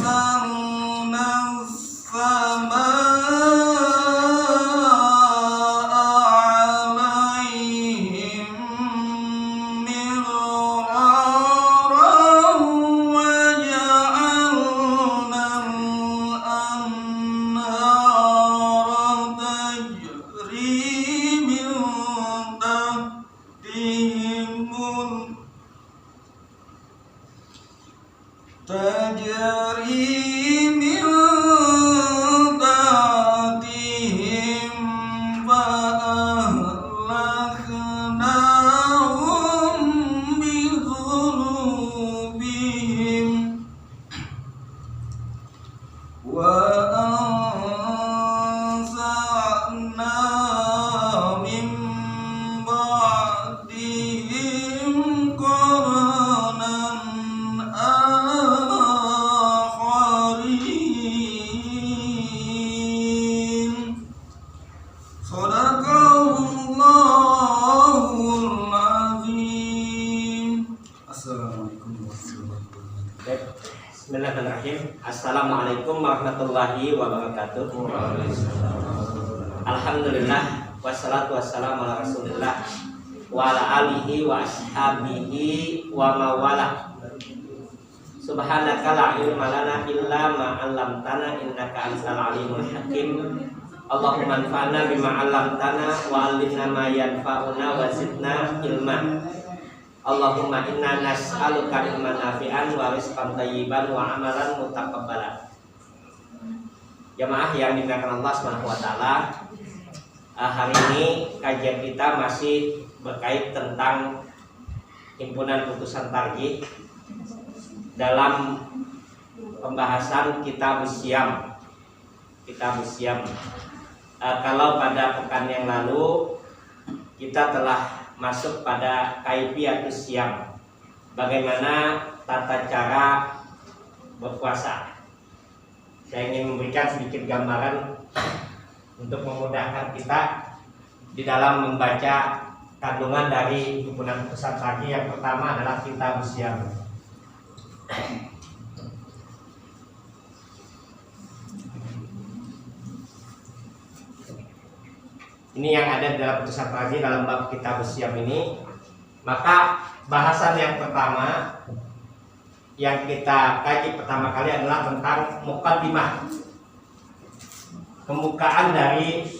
وأرسلنا السماء تجري من تحتهم فأهلكناهم بذنوبهم وأنشأنا من بعدهم قرنا آخرين. Sadaqallahul azim. Assalamualaikum warahmatullahi wabarakatuh. Bismillahirrahmanirrahim. Assalamualaikum warahmatullahi wabarakatuh. Alhamdulillah wassalatu wassalamu ala Rasulillah wa ala alihi wa ashabihi wa mawalah. Subhanaka la ilma lana illa ma 'allamtana innaka antal alimul hakim. Allahumma anfa'na bima 'allamtana wa 'allimna ma yanfa'una wa zidna ilma. Allahumma inna nas'aluka ilman nafi'an wa rizqan thayyiban wa amalan mutaqabbalan. Jamaah yang dimuliakan Allah Subhanahu wa taala, hari ini kajian kita masih berkait tentang himpunan putusan tarjih dalam pembahasan kitab Syam. Kalau pada pekan yang lalu kita telah masuk pada kaifiyatus syam, bagaimana tata cara berpuasa. Saya ingin memberikan sedikit gambaran untuk memudahkan kita di dalam membaca kandungan dari himpunan putusan tarjih. Yang pertama adalah kitab syam. Ini yang ada dalam putusan tarjih dalam bab kitab syam ini. Maka bahasan yang pertama yang kita kaji pertama kali adalah tentang muqaddimah, pembukaan dari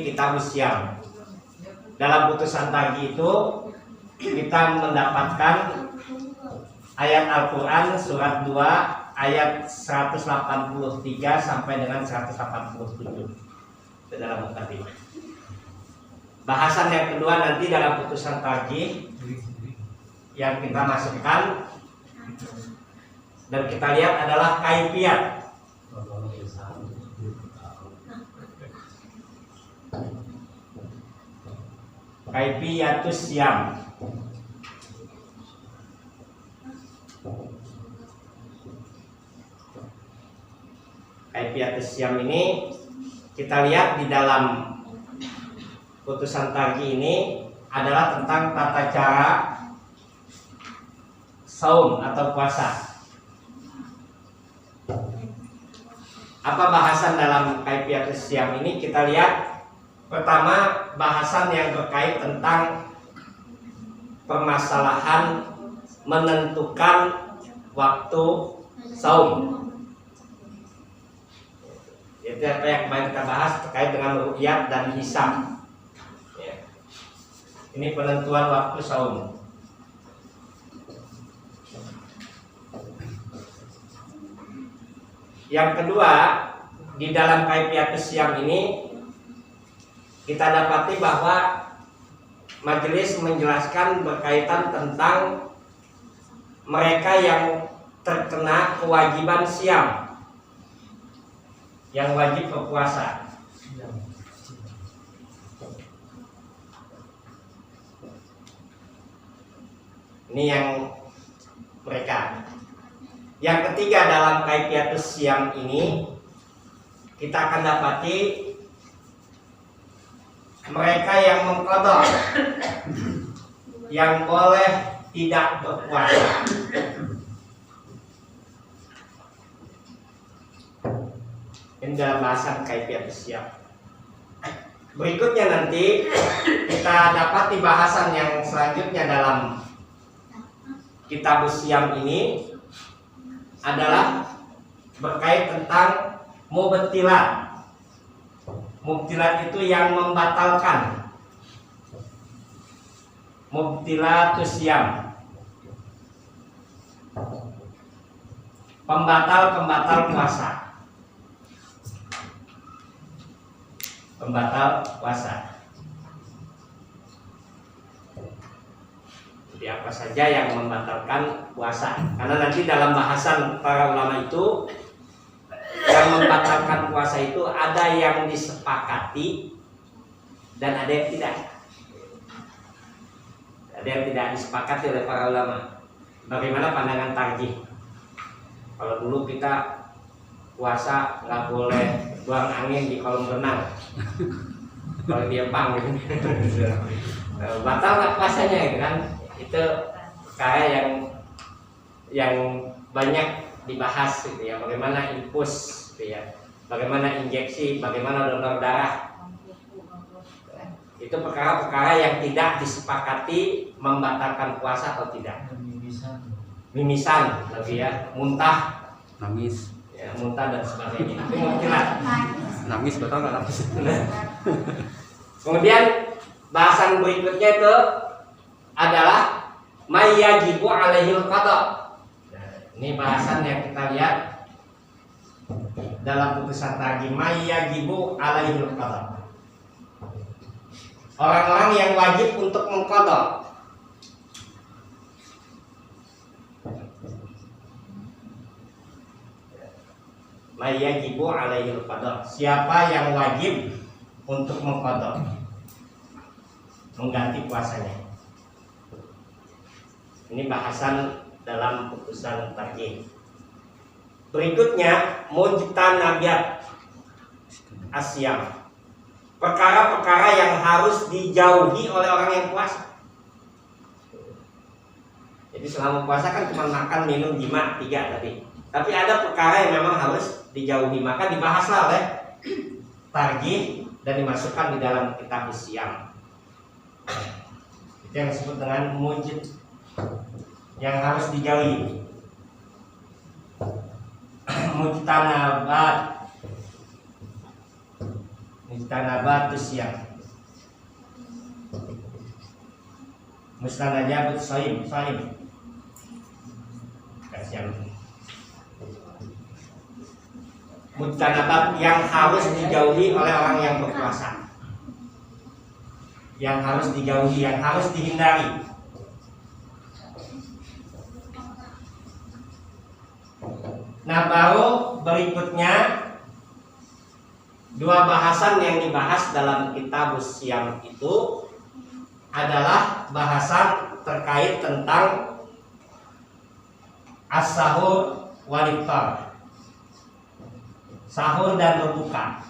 kitab syam. Dalam putusan tarjih itu kita mendapatkan ayat Al-Quran surat 2 ayat 183 sampai dengan 187 itu dalam muqaddimah. Bahasan yang kedua nanti dalam putusan tarjih yang kita masukkan dan kita lihat adalah kaifiyat. Kaifiyatus syam. Kaifiyatus syam ini kita lihat di dalam putusan tarjih ini adalah tentang tata cara saum atau puasa. Apa bahasan dalam kaifiyatus syam ini? Kita lihat pertama bahasan yang berkait tentang permasalahan menentukan waktu saum. Itu apa yang kemarin kita bahas terkait dengan ru'yat dan hisab. Ya. Ini penentuan waktu saum. Yang kedua, di dalam kaifiyatus syam ini kita dapati bahwa majelis menjelaskan berkaitan tentang mereka yang terkena kewajiban syam, yang wajib berpuasa. Ini yang mereka. Yang ketiga dalam kaifiyatus syam ini kita akan dapati mereka yang mengqadha, yang boleh tidak berpuasa. Ini dalam bahasan kaifiyatus syam. Berikutnya nanti kita dapat di bahasan yang selanjutnya dalam kitab syam ini adalah berkait tentang mubtilat. Mubtilat itu yang membatalkan. mubtilatus siyam, pembatal puasa. Pembatal puasa. Jadi apa saja yang membatalkan puasa? Karena nanti dalam bahasan para ulama itu, yang membatalkan puasa itu ada yang disepakati dan ada yang tidak. Ada yang tidak disepakati oleh para ulama. Bagaimana pandangan tarjih? Kalau dulu kita puasa nggak boleh buang angin di kolam renang, kalau dia bang gitu. Batal nggak puasanya gitu kan? Itu perkara yang banyak dibahas gitu ya. Bagaimana infus gitu ya, bagaimana injeksi, bagaimana donor darah. Itu perkara-perkara yang tidak disepakati membatalkan puasa atau tidak. Mimisan lagi ya, muntah, nangis, ya, muntah dan sebagainya. Itu mungkinlah. nangis betul nggak nangis? Kemudian bahasan berikutnya itu adalah mayyajibu alaihil qada. Ini bahasan yang kita lihat dalam putusan tarjih, mayyajibu alaihil qada. Orang-orang yang wajib untuk mengqada. Mayyajibu alaihil qada. Siapa yang wajib untuk mengqada, mengganti puasanya. Ini bahasan dalam putusan tarjih. Berikutnya mujtanabat asyam. Perkara-perkara yang harus dijauhi oleh orang yang puasa. Jadi selama puasa kan cuma makan, minum, jima 3 tadi. Tapi ada perkara yang memang harus dijauhi, maka dibahaslah oleh tarjih dan dimasukkan di dalam kitab siyam. Itu yang disebut dengan mujid, yang harus dijauhi. Mujtanabatus siyam, mustanajabut shaim. Kasihan. Mujtanabat yang harus dijauhi oleh orang yang berpuasa, yang harus dijauhi, yang harus dihindari. Nah, baru berikutnya 2 bahasan yang dibahas dalam kitab siyam itu adalah bahasan terkait tentang as-sahur wal iftar, sahur dan berbuka.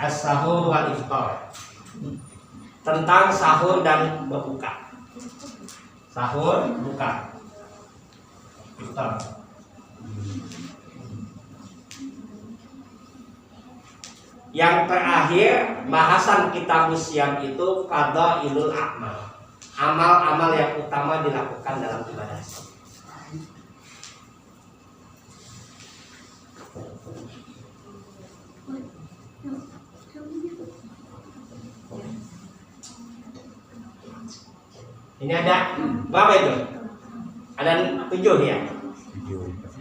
As-sahur wal iftar, tentang sahur dan berbuka. Sahur, buka, iftar. Yang terakhir bahasan kitab siyam itu qadailul a'mal, amal-amal yang utama dilakukan dalam ibadah. Ini ada berapa itu? Ada 7 ya.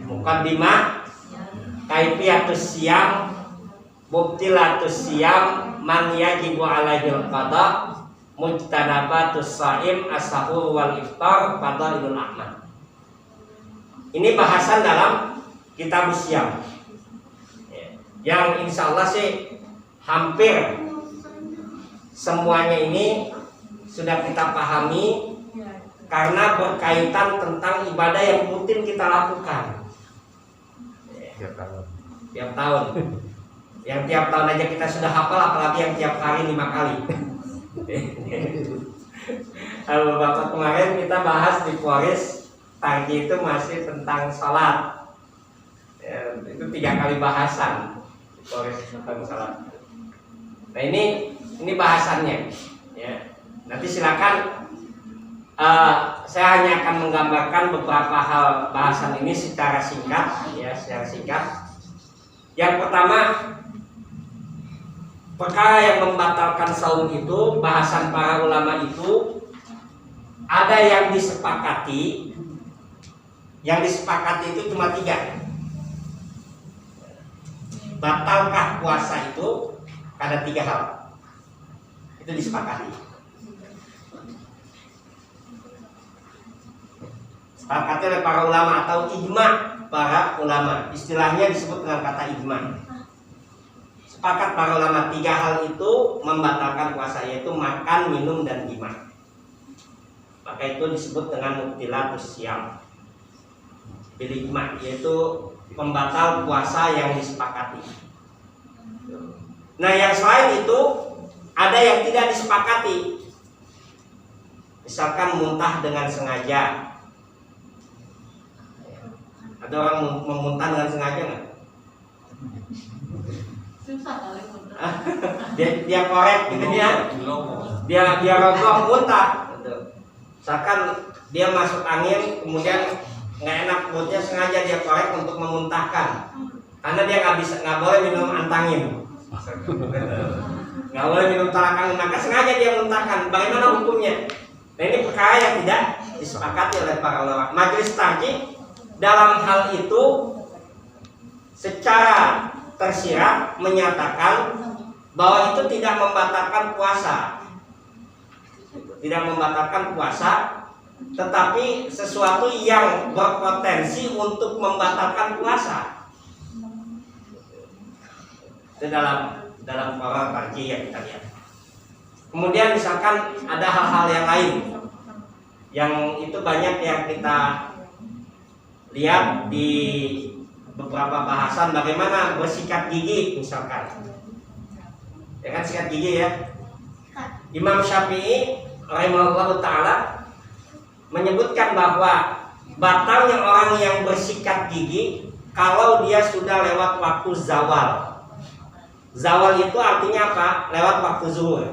Muqaddimah, kaifiyatus siyam, mubtilatus siyam, man yajibu alaihil qada, mujtanabatus shaim, as-sahur wal iftar, qadailul a'mal. Ini bahasan dalam kitab siyam, yang insya Allah sih hampir semuanya ini sudah kita pahami, karena berkaitan tentang ibadah yang rutin kita lakukan tiap tahun. Yang tiap tahun aja kita sudah hafal, apalagi yang tiap hari 5 kali. Kalau Bapak kemarin kita bahas di Poris tarjih itu masih tentang salat, itu 3 kali bahasan di Poris tentang salat. Nah ini bahasannya ya. Nanti silakan Saya hanya akan menggambarkan beberapa hal bahasan ini secara singkat, ya, secara singkat. Yang pertama, perkara yang membatalkan saum itu, bahasan para ulama itu ada yang disepakati. Yang disepakati itu cuma 3. Batalkah puasa itu ada 3 hal. Itu disepakati. Sepakati oleh para ulama atau ijma para ulama. Istilahnya disebut dengan kata ijma. Sepakat para ulama 3 hal itu membatalkan puasa, yaitu makan, minum, dan jima. Maka itu disebut dengan mubtilatus syiyam bil ijma, yaitu pembatal puasa yang disepakati. Nah, yang selain itu ada yang tidak disepakati. Misalkan muntah dengan sengaja. Ada orang memuntah dengan sengaja nggak? Susah kali muntah. Dia korek gitu, dia rokok muntah. Misalkan dia masuk angin, kemudian nggak enak perutnya, sengaja dia korek untuk memuntahkan. Karena dia nggak boleh minum antangin, nggak boleh minum tolak angin, maka sengaja dia muntahkan. Bagaimana hukumnya? Nah, ini perkara yang tidak disepakati oleh para ulama. Majelis Tarjih dalam hal itu secara tersirat menyatakan bahwa itu tidak membatalkan puasa. Tidak membatalkan puasa, tetapi sesuatu yang berpotensi untuk membatalkan puasa. Itu dalam para tarjih yang kita lihat. Kemudian misalkan ada hal-hal yang lain yang itu banyak yang kita lihat di beberapa bahasan, bagaimana bersikat gigi misalkan. Ya kan, sikat gigi ya. Imam Syafi'i rahimahullah ta'ala menyebutkan bahwa batalnya orang yang bersikat gigi kalau dia sudah lewat waktu zawal. Zawal itu artinya apa? Lewat waktu zuhur.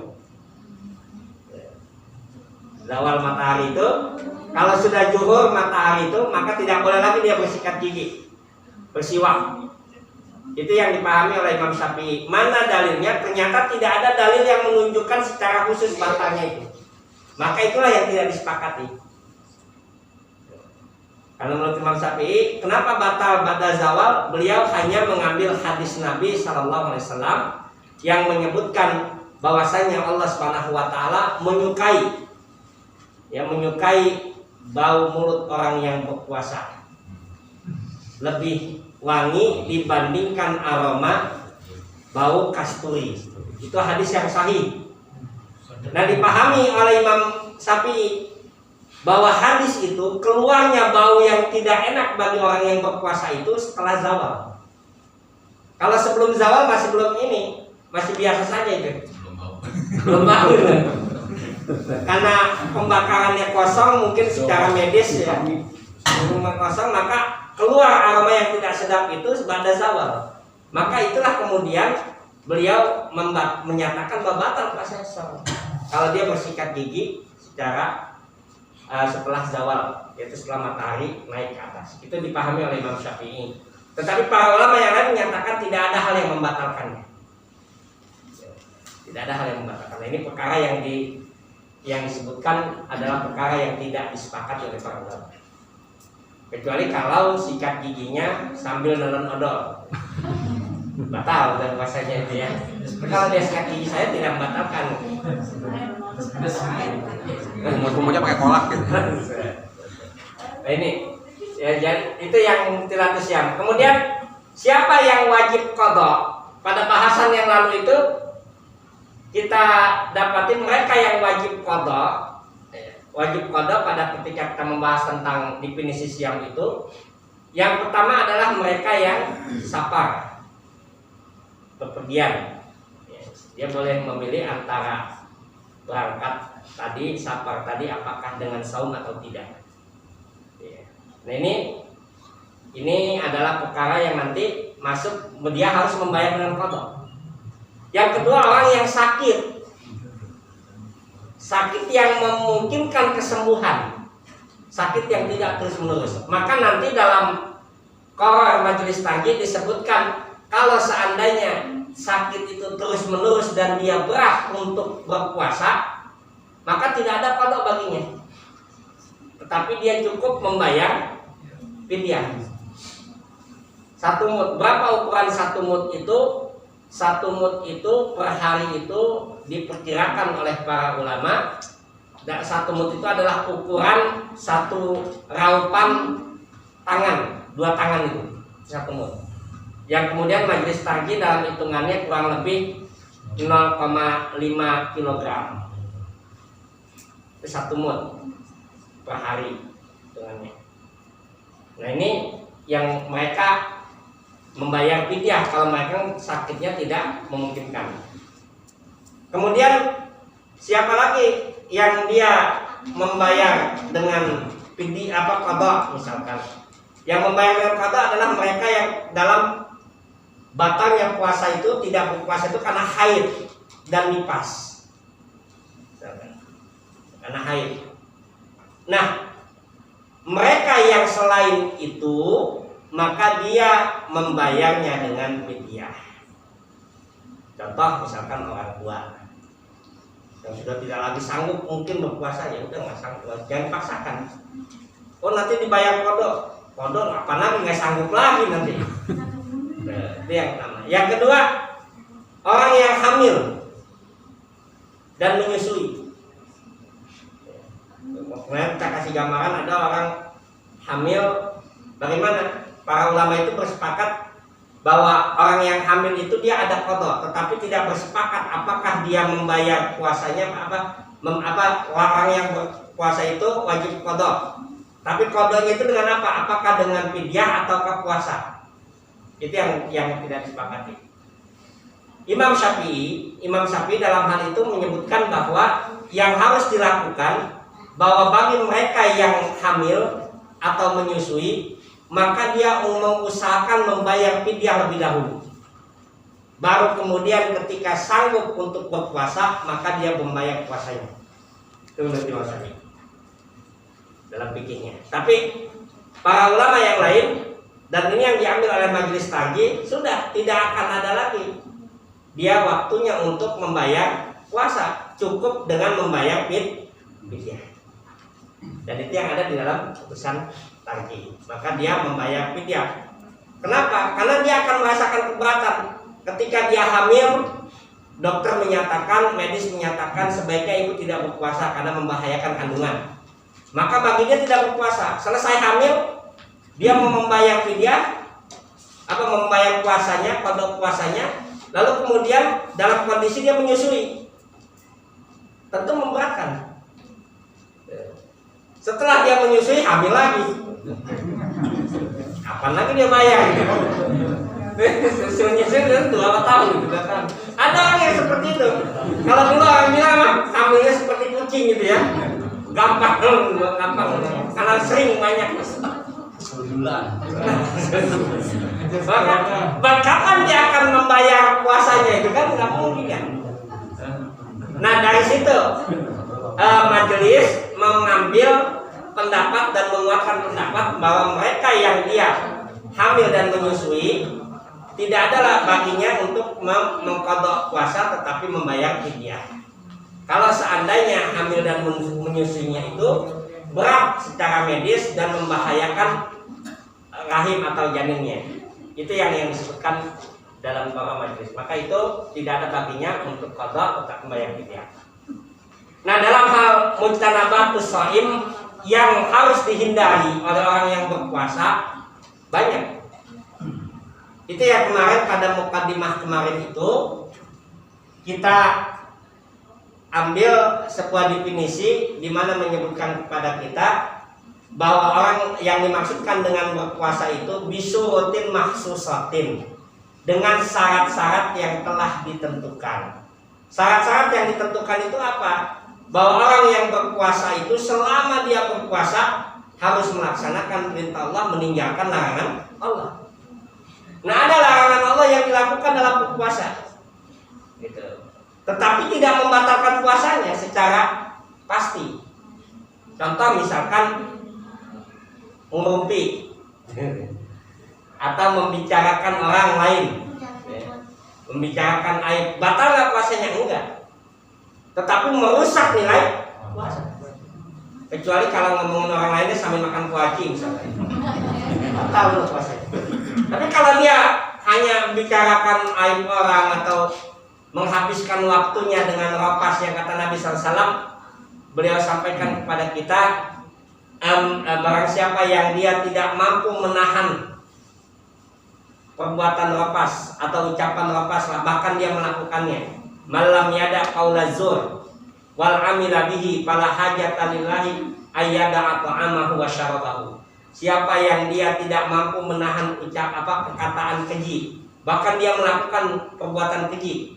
Zawal matahari itu, kalau sudah zuhur matahari itu, maka tidak boleh lagi dia bersikat gigi, bersiwak. Itu yang dipahami oleh Imam Syafi'i. Mana dalilnya? Ternyata tidak ada dalil yang menunjukkan secara khusus batalnya itu. Maka itulah yang tidak disepakati. Karena menurut Imam Syafi'i, kenapa batal pada zawal? Beliau hanya mengambil hadis Nabi SAW yang menyebutkan bahwasanya Allah Subhanahu Wa Taala menyukai bau mulut orang yang berpuasa, lebih wangi dibandingkan aroma bau kasturi. Itu hadis yang sahih. Nah, dipahami oleh Imam Syafi'i bahwa hadis itu keluarnya bau yang tidak enak bagi orang yang berpuasa itu setelah zawal. Kalau sebelum zawal masih belum ini, masih biasa saja itu. Belum bau. Karena pembakarannya kosong, mungkin secara medis ya, kosong, maka keluar aroma yang tidak sedap itu pada zawal. Maka itulah kemudian beliau menyatakan bahwa batal puasa kalau dia bersikat gigi secara setelah zawal, yaitu setelah matahari naik ke atas. Itu dipahami oleh Imam Syafi'i. Tetapi para ulama yang lain menyatakan tidak ada hal yang membatalkannya. Tidak ada hal yang membatalkan. Ini perkara yang disebutkan adalah perkara yang tidak disepakati oleh para ulama. Kecuali kalau sikat giginya sambil nelen odol, batal dan puasanya itu ya. Kalau dia sikat gigi saya tidak membatalkan. Umur-umurnya pakai kolak gitu. Nah, ini ya, itu yang tilatus syam. Kemudian siapa yang wajib qadha? Pada bahasan yang lalu itu kita dapati mereka yang wajib qadha. Wajib qadha pada ketika kita membahas tentang definisi syam itu, yang pertama adalah mereka yang safar, bepergian. Dia boleh memilih antara berangkat tadi, safar tadi, apakah dengan saum atau tidak. Nah, ini adalah perkara yang nanti masuk, dia harus membayar dengan qadha. Yang kedua, orang yang sakit sakit yang memungkinkan kesembuhan, sakit yang tidak terus menerus. Maka nanti dalam Qaror Majelis Tagih disebutkan kalau seandainya sakit itu terus menerus dan dia berat untuk berpuasa, maka tidak ada qada baginya, tetapi dia cukup membayar fidyah. 1 mud, berapa ukuran 1 mud itu? 1 mud itu per hari itu diperkirakan oleh para ulama, dan 1 mud itu adalah ukuran 1 raupan tangan, 2 tangan itu 1 mud. Yang kemudian Majelis Tagih dalam hitungannya kurang lebih 0,5 kg. Itu 1 mud per hari hitungannya. Nah ini yang mereka membayar fidyah kalau mereka sakitnya tidak memungkinkan. Kemudian siapa lagi yang dia membayar dengan fidyah qada misalkan? Yang membayar dengan qada adalah mereka yang dalam batalnya puasa itu tidak berpuasa itu karena haid dan nifas. Karena haid. Nah, mereka yang selain itu maka dia membayarnya dengan fidyah. Contoh misalkan orang tua yang sudah tidak lagi sanggup mungkin berpuasa, ya udah nggak sanggup, jangan paksakan. Oh nanti dibayar kodok apa lagi nggak sanggup lagi nanti. Nah, itu yang pertama. Yang kedua, orang yang hamil dan menyusui. Kemudian kita kasih gambaran ada orang hamil, bagaimana? Para ulama itu bersepakat bahwa orang yang hamil itu dia ada qada, tetapi tidak bersepakat apakah dia membayar puasanya orang yang berpuasa itu wajib qada. Tapi qadanya itu dengan apa? Apakah dengan fidyah ataukah puasa? Itu yang tidak disepakati. Imam Syafi'i dalam hal itu menyebutkan bahwa yang harus dilakukan bahwa bagi mereka yang hamil atau menyusui, maka dia mengusahakan membayar fidyah lebih dahulu. Baru kemudian ketika sanggup untuk berpuasa, maka dia membayar puasanya. Itu menurut Imam Syafi'i dalam fikihnya. Tapi para ulama yang lain, dan ini yang diambil oleh Majelis Tagih, sudah tidak akan ada lagi dia waktunya untuk membayar puasa, cukup dengan membayar fidyah. Dan itu yang ada di dalam putusan Tagih. Maka dia membayar fidyah. Kenapa? Karena dia akan merasakan keberatan ketika dia hamil. Dokter menyatakan, medis menyatakan sebaiknya ibu tidak berpuasa karena membahayakan kandungan. Maka bagi dia tidak berpuasa. Selesai hamil, dia mau membayar fidyah, membayar puasanya, qada puasanya, lalu kemudian dalam kondisi dia menyusui, tentu memberatkan. Setelah dia menyusui, hamil lagi, kapan lagi dia bayar? Menyusui kan 2 tahun gitu kan. Ada orang yang seperti itu. Kalau dulu orang bilang hamilnya seperti kucing gitu ya, gampang karena sering banyak. Maka kapan dia akan membayar puasanya itu kan nggak mungkin kan. Nah dari situ majelis mengambil pendapat dan menguatkan pendapat bahwa mereka yang dia hamil dan menyusui tidak adalah baginya untuk mengqadha puasa tetapi membayar fidyah. Kalau seandainya hamil dan menyusuinya itu berat secara medis dan membahayakan rahim atau janinnya, itu yang disebutkan dalam Qaror Majelis, maka itu tidak ada baginya untuk qadha tetap membayar fidyah. Nah dalam hal mujtanabatus shaim yang harus dihindari oleh orang yang berpuasa banyak. Itu yang kemarin pada mukaddimah kemarin itu kita ambil sebuah definisi di mana menyebutkan kepada kita bahwa orang yang dimaksudkan dengan berpuasa itu bisurutin mahsusatin, dengan syarat-syarat yang telah ditentukan. Syarat-syarat yang ditentukan itu apa? Bahwa orang yang berpuasa itu selama dia berpuasa harus melaksanakan perintah Allah, meninggalkan larangan Allah. Nah ada larangan Allah yang dilakukan dalam berpuasa gitu. Tetapi tidak membatalkan puasanya secara pasti. Contoh misalkan ngumpi atau membicarakan orang lain, membicarakan aib, batal nggak puasanya? Enggak, tetapi merusak nilai puasa. Kecuali kalau ngomongin orang lainnya sambil makan kuaci misalnya, batal puasanya. Tapi kalau dia hanya membicarakan aib orang atau menghabiskan waktunya dengan ropas yang kata Nabi SAW, beliau sampaikan kepada kita, barang siapa yang dia tidak mampu menahan perbuatan ropas atau ucapan ropas, bahkan dia melakukannya, malam yada qaula zur wal amila bihi fala hajata lillahi ayyada ta'amahu wa syarabahu. Siapa yang dia tidak mampu menahan perkataan keji, bahkan dia melakukan perbuatan keji,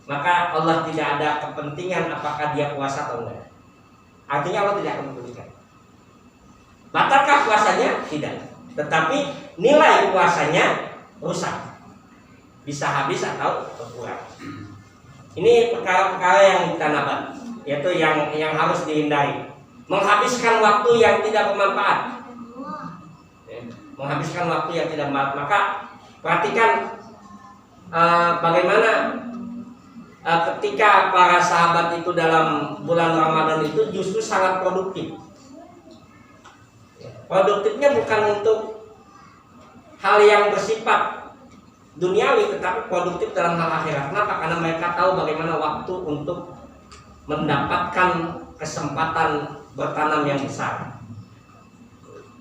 maka Allah tidak ada kepentingan apakah dia puasa atau enggak. Artinya Allah tidak akan mempedulikan. Batalkah puasanya? Tidak. Tetapi nilai puasanya rusak, bisa habis atau berkurang. Ini perkara-perkara yang ditanabat, yaitu yang harus dihindari. Menghabiskan waktu yang tidak bermanfaat. Menghabiskan waktu yang tidak bermanfaat. Maka perhatikan bagaimana ketika para sahabat itu dalam bulan Ramadan itu justru sangat produktif. Produktifnya bukan untuk hal yang bersifat duniawi, tetapi produktif dalam hal akhirat. Kenapa? Karena mereka tahu bagaimana waktu untuk mendapatkan kesempatan bertanam yang besar,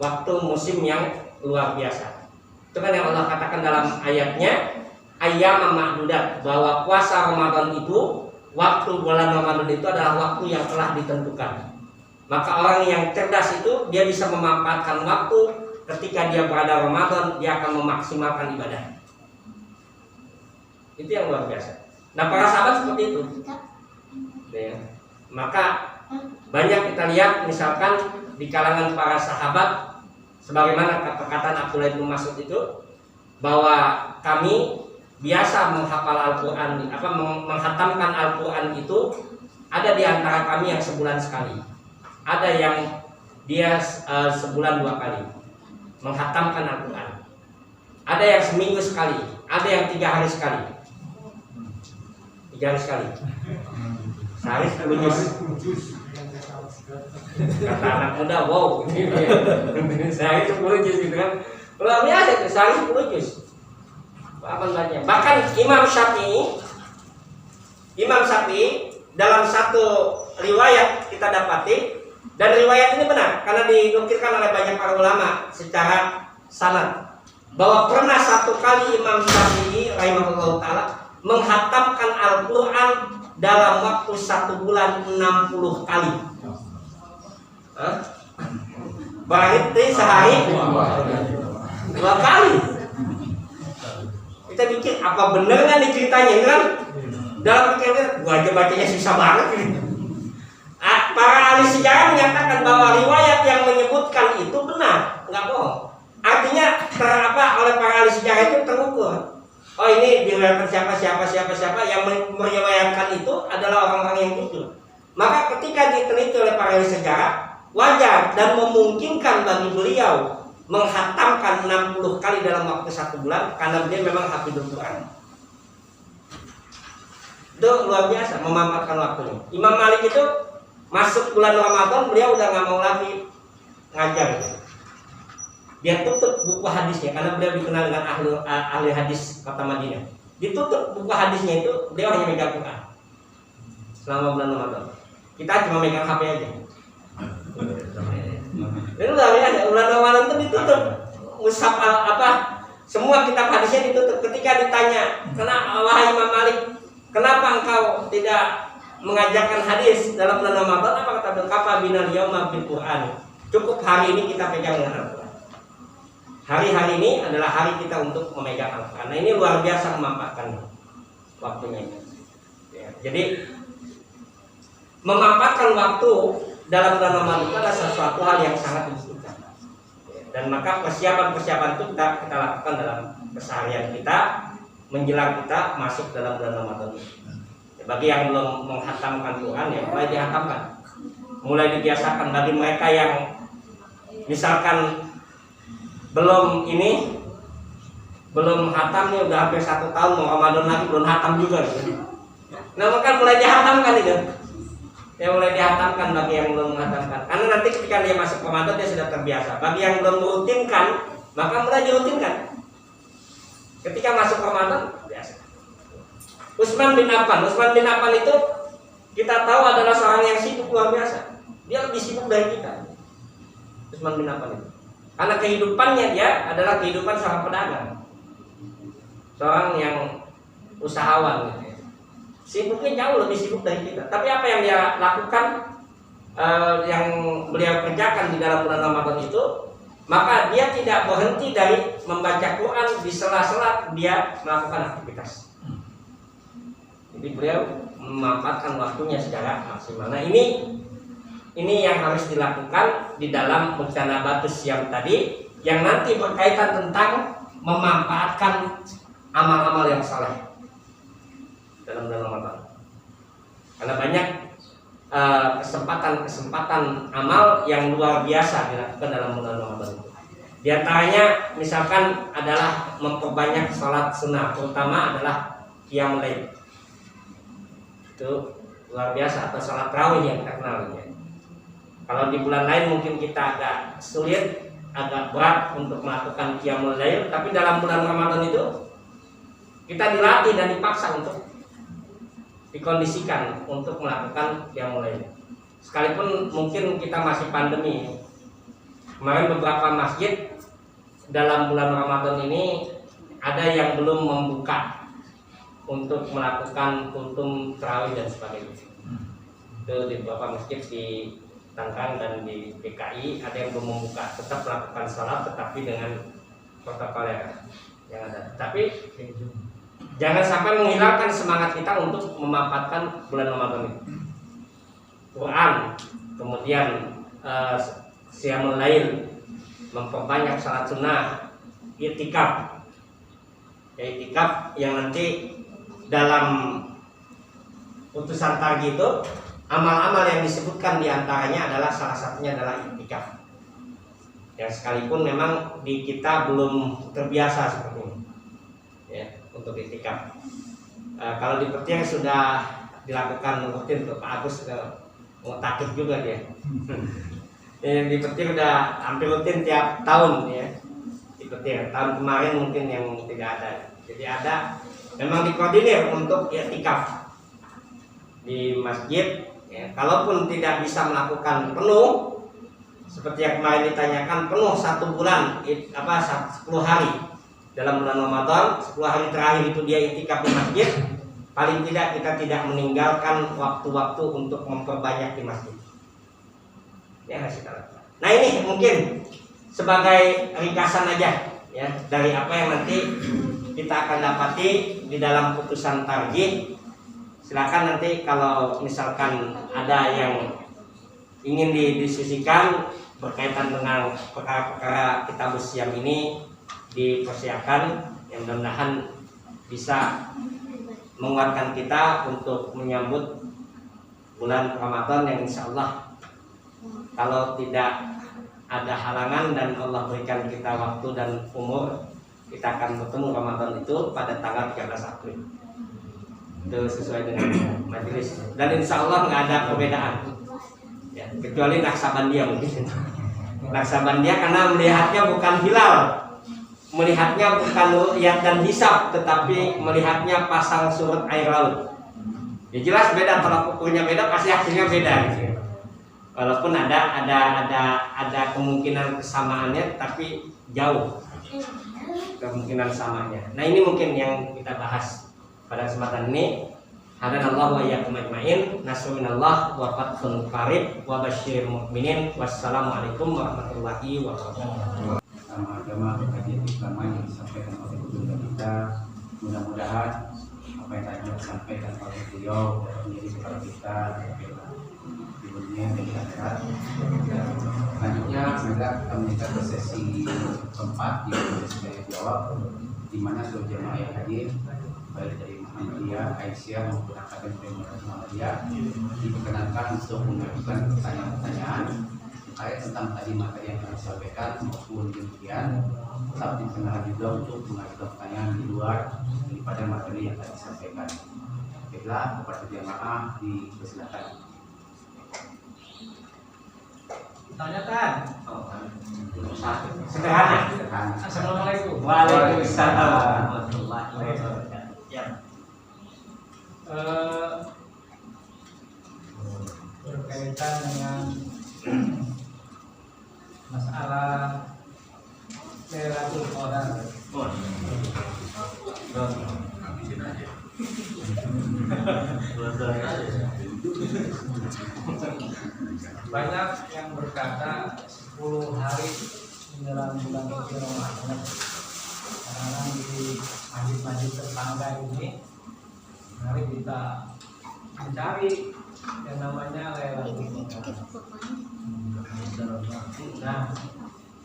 waktu musim yang luar biasa. Itu kan yang Allah katakan dalam ayatnya, ayyam ma'dudat, bahwa puasa Ramadan itu, waktu bulan Ramadan itu adalah waktu yang telah ditentukan. Maka orang yang cerdas itu dia bisa memanfaatkan waktu. Ketika dia berada Ramadan, dia akan memaksimalkan ibadah. Itu yang luar biasa. Nah, para sahabat seperti itu. Ya. Maka banyak kita lihat misalkan di kalangan para sahabat, sebagaimana perkataan Abdullah bin Mas'ud itu, bahwa kami biasa menghafal Al-Quran, menghatamkan Al-Quran itu ada di antara kami yang sebulan sekali, ada yang dia sebulan 2 kali menghatamkan Al-Quran, ada yang seminggu sekali, ada yang 3 hari sekali, 3 hari sekali, sehari 10 juz. Kata anak muda, wow, sehari 10 juz gitu kan, luar biasa itu, sehari 10 juz. Bahkan Imam Syafi'i dalam satu riwayat kita dapati, dan riwayat ini benar karena dinukilkan oleh banyak para ulama secara sanad, bahwa pernah satu kali Imam Syafi'i rahimahullah ta'ala menghatamkan Al-Quran dalam waktu 1 bulan 60 kali. Berarti sehari 2 kali. Kita pikir apa bener kan nih ceritanya ini kan? Dalam pikiran gua aja bacanya susah banget ini. Para ahli sejarah menyatakan bahwa riwayat yang menyebutkan itu benar, nggak bohong. Artinya oleh para ahli sejarah itu terukur. Oh, ini diriwayatkan siapa yang meriwayatkan itu adalah orang-orang yang jujur. Maka ketika diteliti oleh para ahli sejarah, wajar dan memungkinkan bagi beliau menghatamkan 60 kali dalam waktu 1 bulan karena dia memang hafidhul Quran. Itu luar biasa memanfaatkan waktunya. Imam Malik itu masuk bulan Ramadan, beliau udah nggak mau lagi ngajar. Dia tutup buku hadisnya karena beliau dikenal dengan ahli hadis kota Madinah. Ditutup buku hadisnya itu, beliau hanya megang Quran selama bulan Ramadan. Kita cuma megang HP aja. Itu ada bulan Ramadan itu ditutup, mushaf semua kitab hadisnya ditutup. Ketika ditanya, wahai Imam Malik, kenapa engkau tidak mengajarkan hadis dalam bulan Ramadan? Apa kata beliau? Kafa binal yauma bil Quran. Cukup hari ini kita pegang dengan Al-Quran. Hari-hari ini adalah hari kita untuk memegang Al-Quran. Nah, ini luar biasa memanfaatkan waktunya. Ya, jadi memanfaatkan waktu dalam bulan Ramadan itu adalah sesuatu hal yang sangat dibutuhkan. Dan maka persiapan-persiapan itu kita lakukan dalam keseharian kita menjelang kita masuk dalam bulan Ramadan. Bagi yang belum menghatamkan Quran, ya mulai dihatamkan. mulai dibiasakan bagi mereka yang misalkan belum hatam nih, udah hampir 1 tahun mau Ramadan lagi belum hatam juga gitu. Nah maka mulai dihatamkan itu, ya mulai dihatamkan bagi yang belum menghatamkan, karena nanti ketika dia masuk Ramadan dia sudah terbiasa. Bagi yang belum merutinkan maka mulai dirutinkan ketika masuk Ramadan biasa. Utsman bin Affan itu kita tahu adalah seorang yang sibuk luar biasa. Dia lebih sibuk dari kita. Utsman bin Affan itu, karena kehidupannya dia adalah kehidupan seorang pedagang, seorang yang usahawan gitu ya. Sibuknya jauh lebih sibuk dari kita. Tapi apa yang dia lakukan, yang beliau kerjakan di dalam bulan Ramadan itu, maka dia tidak berhenti dari membaca Quran di sela-sela dia melakukan aktivitas. Jadi beliau memanfaatkan waktunya secara maksimal. Nah ini yang harus dilakukan di dalam mujtanabatus siam tadi, yang nanti berkaitan tentang memanfaatkan amal-amal yang saleh dalam bulan Ramadan. Karena banyak kesempatan amal yang luar biasa dilakukan dalam bulan Ramadan. Di antaranya misalkan adalah memperbanyak sholat sunnah, terutama adalah qiyamul lail. Itu luar biasa, atau sholat tarawih yang kita kenal ya. Kalau di bulan lain mungkin kita agak sulit, agak berat untuk melakukan qiyamul lail, tapi dalam bulan Ramadan itu kita dilatih dan dipaksa untuk dikondisikan untuk melakukan qiyamul lail. Sekalipun mungkin kita masih pandemi. Kemarin beberapa masjid dalam bulan Ramadan ini ada yang belum membuka untuk melakukan kultum tarawih dan sebagainya. Itu di beberapa masjid di Tangerang dan di DKI ada yang belum membuka, tetap melakukan sholat tetapi dengan protokol yang ada. Tapi jangan sampai menghilangkan semangat kita untuk memanfaatkan bulan Ramadan ini. Quran, kemudian qiyamul lail, memperbanyak salat sunnah, i'tikaf. I'tikaf yang nanti dalam putusan targi itu amal-amal yang disebutkan diantaranya adalah salah satunya adalah i'tikaf. Yang sekalipun memang di kita belum terbiasa seperti ini, ya, untuk i'tikaf. Kalau di Petir sudah dilakukan rutin tuh, Pak Agus mau takut juga dia. Di Petir udah hampir rutin tiap tahun ya. Di Petir tahun kemarin mungkin yang tidak ada. Jadi ada memang dikoordinir untuk i'tikaf di masjid. Ya, kalaupun tidak bisa melakukan penuh seperti yang kemarin ditanyakan, penuh 1 bulan 10 hari dalam bulan Ramadan, 10 hari terakhir itu dia i'tikaf di masjid, paling tidak kita tidak meninggalkan waktu-waktu untuk memperbanyak di masjid. Ya, nah ini mungkin sebagai ringkasan aja ya dari apa yang nanti kita akan dapati di dalam putusan tarjih. Silakan nanti kalau misalkan ada yang ingin didiskusikan berkaitan dengan perkara-perkara kitabus siam ini, dipersiapkan, yang mudah-mudahan bisa menguatkan kita untuk menyambut bulan Ramadan yang insya Allah kalau tidak ada halangan dan Allah berikan kita waktu dan umur, kita akan bertemu Ramadan itu pada tanggal 13 April. Itu sesuai dengan majelis, dan insya Allah nggak ada perbedaan ya, kecuali Naksabandia mungkin. Naksabandia karena melihatnya bukan hilal, melihatnya bukan ru'yat dan hisab, tetapi melihatnya pasang surut air laut. Ya jelas beda, kalau ukurnya beda pasti hasilnya beda gitu. Walaupun ada kemungkinan kesamaannya, tapi jauh kemungkinan samanya. Nah ini mungkin yang kita bahas pada kesempatan ini. Hadanallahu wa iyyakum ajmain. Nasrullah wa fathun qarib wa basyiril mukminin. Wassalamualaikum warahmatullahi wabarakatuh. Agama kajian pertama yang disampaikan oleh guru kita, mudah-mudahan apa yang tadi disampaikan oleh beliau menjadi bekal kita di dunia dan di akhirat. Selanjutnya semoga kita menuju ke sesi keempat di sesi jawab, di mana seluruh jemaah yang hadir baik dari Muhammadiyah, Aisyah maupun Akademi Muhammadiyah diperkenankan untuk mengajukan pertanyaan-pertanyaan terkait tentang tadi materi yang kami sampaikan maupun demikian. Tetap diperkenankan juga untuk mengajukan pertanyaan di luar daripada materi yang tadi disampaikan. Baiklah, kepada jamaah dipersilakan. Tanyakan. Sederhana. Assalamualaikum. Waalaikumsalam warahmatullahi wabarakatuh. Ya. Berkaitan dengan masalah Lailatul Qadar. Banyak yang berkata 10 hari menjelang bulan suci Ramadan. Sekarang di masjid-masjid tetangga ini, mari kita mencari yang namanya Lailatul Qadar. Nah,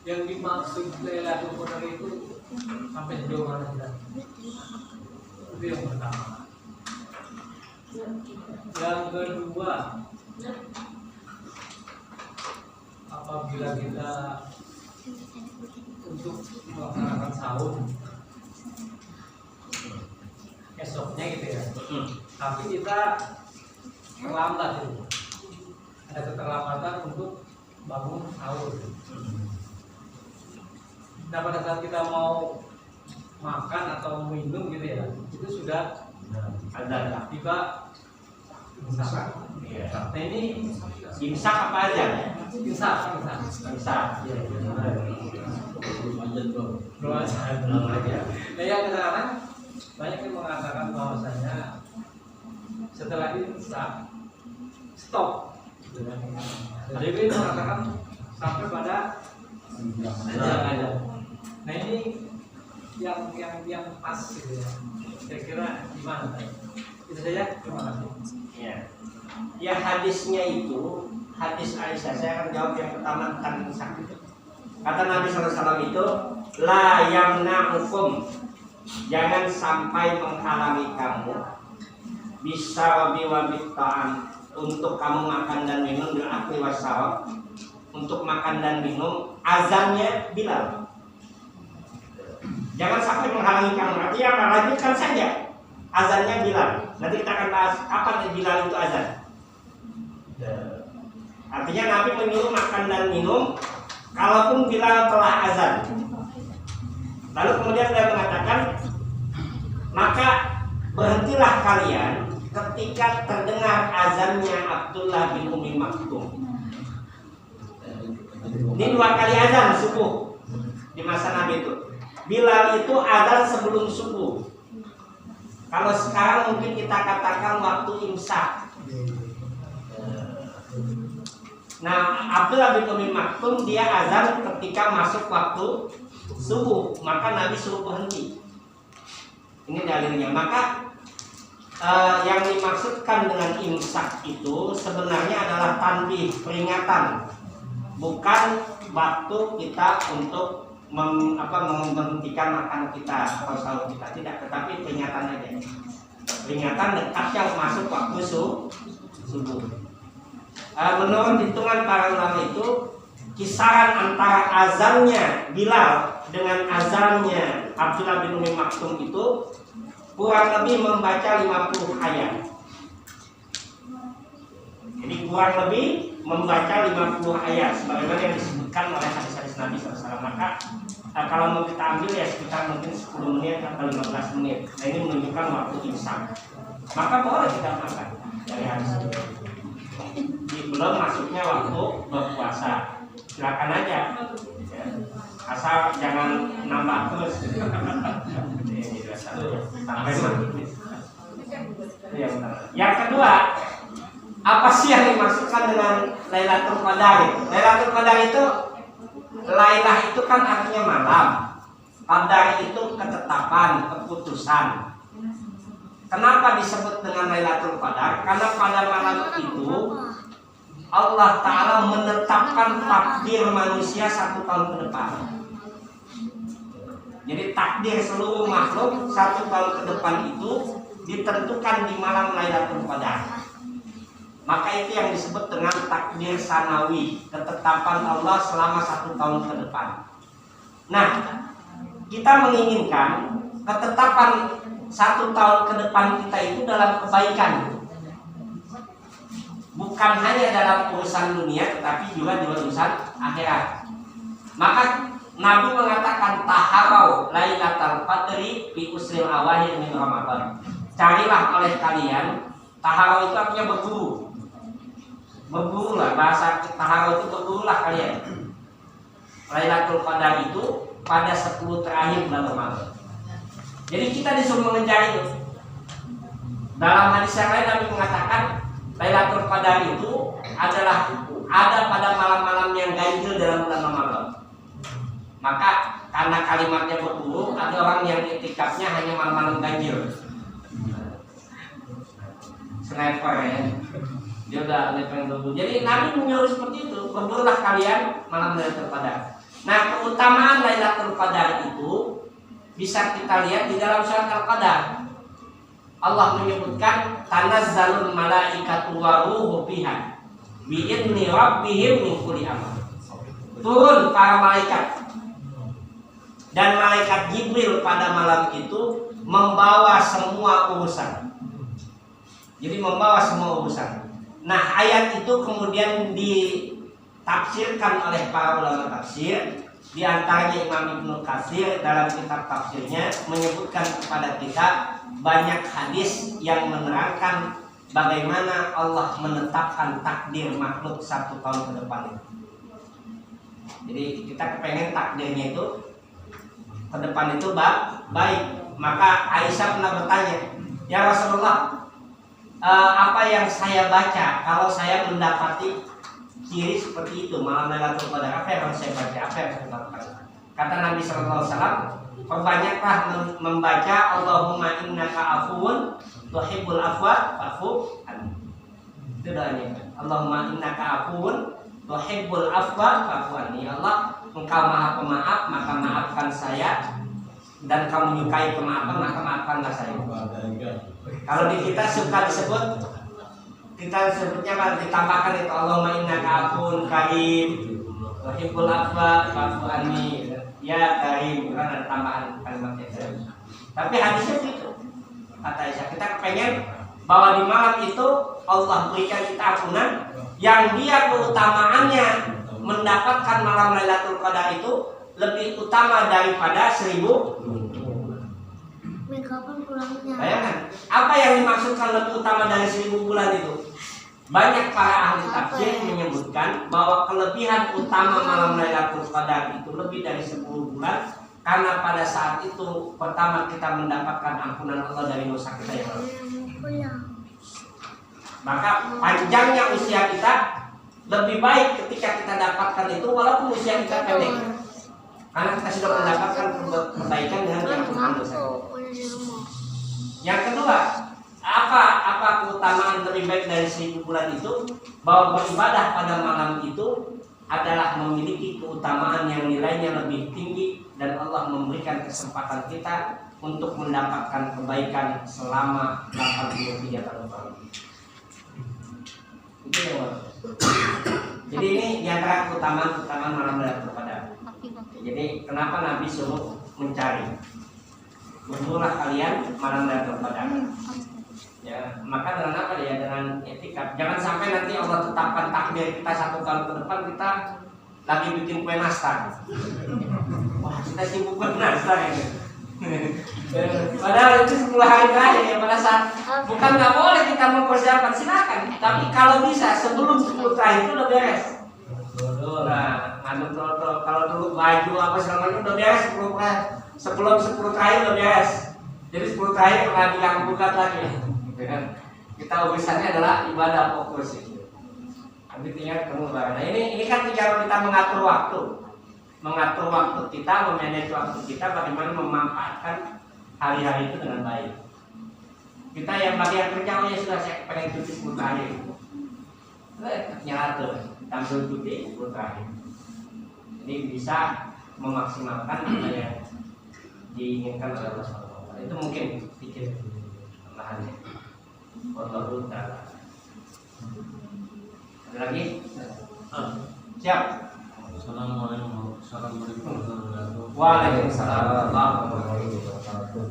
yang dimaksud Lailatul Qadar itu sampai sejauh mana kita? Itu yang pertama. Yang kedua, apabila kita untuk melaksanakan sahur esoknya gitu ya, tapi kita terlambat itu, ada keterlambatan untuk bangun sahur. Nah pada saat kita mau makan atau minum gitu ya, itu sudah ada tiba imsak. Nah ini Imsak apa aja? imsak. Imsak. Belum aja. Nah yang sekarang banyak yang mengatakan bahwasanya setelah imsak stop. Jadi ini mengatakan sampai pada ada. Nah ini yang pas gitu ya. Kira-kira gimana? Itu saja. Terima kasih. Ya. Ya hadisnya itu hadis Aisyah. Saya akan jawab yang pertama tentang imsak itu. Kata Nabi SAW itu la yamna'ukum, jangan sampai menghalangi kamu bisa wabi ta'am, untuk kamu makan dan minum bil akli wasyarab, untuk makan dan minum azannya Bilal. Jangan sampai menghalangi kamu. Artinya apa? Lanjutkan saja azannya Bilal. Nanti kita akan bahas kapan Bilal itu azan. Artinya Nabi menyuruh makan dan minum kalaupun Bilal telah azan. Lalu kemudian dia mengatakan, maka berhentilah kalian ketika terdengar azannya Abdullah bin Ummi Maktum. Ini 2 kali azan subuh di masa Nabi itu. Bilal itu azan sebelum subuh. Kalau sekarang mungkin kita katakan waktu imsak. Nah, Abdullah bin Ummi Maktum dia azan ketika masuk waktu subuh, maka Nabi suruh berhenti. Ini dalilnya. Maka yang dimaksudkan dengan imsak itu sebenarnya adalah tanbih, peringatan, bukan waktu kita untuk menghentikan makan kita atau sahur kita, tidak, tetapi peringatan aja. Peringatan dekatnya masuk waktu subuh. Menurut hitungan para ulama itu kisaran antara azannya Bilal dengan azannya Abdullah bin Ummi Maktum itu kurang lebih membaca 50 ayat. Jadi kurang lebih membaca 50 ayat sebagaimana yang disebutkan oleh hadis-hadis Nabi SAW. Maka kalau mau kita ambil ya sekitar mungkin 10 menit atau 15 menit. Nah ini menunjukkan waktu imsak. Maka boleh kita makan dari hadis itu. Belum masuknya waktu berpuasa. Silakan aja. Asal jangan nambah terus. Sampai mati. Yang kedua, apa sih yang dimaksudkan dengan Lailatul Qadar? Lailatul Qadar itu, Lailah itu kan artinya malam, Qadar itu ketetapan, keputusan. Kenapa disebut dengan Lailatul Qadar? Karena pada malam itu Allah Ta'ala menetapkan takdir manusia 1 tahun ke depan. Jadi takdir seluruh makhluk 1 tahun ke depan itu ditentukan di malam Lailatul Qadar. Maka itu yang disebut dengan takdir sanawi, ketetapan Allah selama 1 tahun ke depan. Nah, kita menginginkan ketetapan 1 tahun ke depan kita itu dalam kebaikan, bukan hanya dalam urusan dunia, tetapi juga di urusan akhirat. Maka Nabi mengatakan taharau Lailatul Qadri fi usril awahir min Ramadan. Carilah oleh kalian, taharau itu artinya berburu. Berburulah, bahasa taharau itu berburulah kalian. Lailatul Qadar itu pada 10 terakhir bulan Ramadan. Jadi kita disuruh mengejar itu. Dalam hadis yang lain Nabi mengatakan Lailatul Qadar itu adalah ada pada malam-malam yang ganjil dalam bulan Ramadan. Maka karena kalimatnya berburu, ada orang yang itikafnya hanya malam-malam ganjil. Sniper ya. Dia udah pengen berburu. Jadi Nabi menyuruh seperti itu, berburulah kalian malam Lailatul Qadar. Nah, keutamaan Lailatul Qadar itu bisa kita lihat di dalam surat Al-Qadar. Allah menyebutkan tanazzalul malaikatu wa ruhu fiha bi idzni rabbihim min kulli amr. Turun para malaikat dan malaikat Jibril pada malam itu membawa semua urusan. Jadi membawa semua urusan. Nah, ayat itu kemudian ditafsirkan oleh para ulama tafsir. Di antaranya Imam Ibnu Katsir dalam kitab tafsirnya menyebutkan kepada kita banyak hadis yang menerangkan bagaimana Allah menetapkan takdir makhluk 1 tahun ke depan. Jadi kita kepengen takdirnya itu ke depan itu baik. Maka Aisyah pernah bertanya, ya Rasulullah, apa yang saya baca kalau saya mendapati ciri seperti itu malam Lailatul Qadar, apa yang harus saya baca, apa yang harus saya lakukan? Kata Nabi SAW, perbanyaklah membaca Allahumma innaka afuwun tuhibbul afwa fa'fu anni. Itu doanya. Allahumma innaka afuwun tuhibbul afwa fa'fu anni. Ya Allah, Engkau Maha Pemaaf, maka maafkan saya, dan Kamu menyukai kemaafan, maka maafkanlah saya. Kalau di kita suka disebut, kita sebutnya apa? Ditambahkan itu Allahumma innaka afuwun karim tuhibbul afwa fa'fu anni. Ya karim, kan ada tambahan kalimat itu. Tapi hadisnya itu kata Aisyah, kita kepengen bahwa di malam itu Allah berikan kita ampunan yang dia keutamaannya mendapatkan malam Lailatul Qadar itu lebih utama daripada 1000. Bayangkan, apa yang dimaksudkan lebih utama dari 1000 bulan itu? Banyak para ahli tafsir menyebutkan bahwa kelebihan utama malam Lailatul Qadar itu lebih dari 10 bulan karena pada saat itu pertama kita mendapatkan ampunan Allah dari dosa kita yang lalu. Maka panjangnya usia kita lebih baik ketika kita dapatkan itu walaupun usia kita pendek. Karena kita sudah mendapatkan kebaikan dengan diampunkan dosa. Yang kedua, apa keutamaan lebih baik dari 1000 bulan itu? Bahwa beribadah pada malam itu adalah memiliki keutamaan yang nilainya lebih tinggi dan Allah memberikan kesempatan kita untuk mendapatkan kebaikan selama 83 tahun. Itu yang jadi ini diantara keutamaan malam Lailatul Qadar. Jadi kenapa Nabi suruh mencari? Berburulah kalian malam Lailatul Qadar. Ya, maka dengan apa ya? Dengan etika. Jangan sampai nanti Allah tetapkan takdir kita 1 tahun ke depan kita lagi bikin kue nastar. Wah, kita sibuk kue nastar ini. Padahal itu 10 hari terakhir ya, pada saat bukan nggak boleh kita mempersiapkan, silakan. Tapi kalau bisa sebelum 10 terakhir itu udah beres. Nah, ngaduk kalau dulu baju apa segala macam udah beres 10 terakhir udah beres. Jadi 10 terakhir nggak diganggu gugat lagi. Kita urusannya adalah ibadah fokus itu. Tapi tinggal ketemu barang. Nah ini kan tinggal kita mengatur waktu kita, memanage waktu kita, bagaimana memanfaatkan hari-hari itu dengan baik. Kita yang bagian kerja ya sudah, saya pengen cuti 10 terakhir. Nyala tuh, tampil cuti 10 terakhir. Ini bisa memaksimalkan apa yang diinginkan oleh Allah SWT. Itu mungkin pikir tambahannya. Wallahu ta'ala. Ada lagi? Siap. Assalamualaikum warahmatullahi wabarakatuh. Waalaikumsalam warahmatullahi wabarakatuh.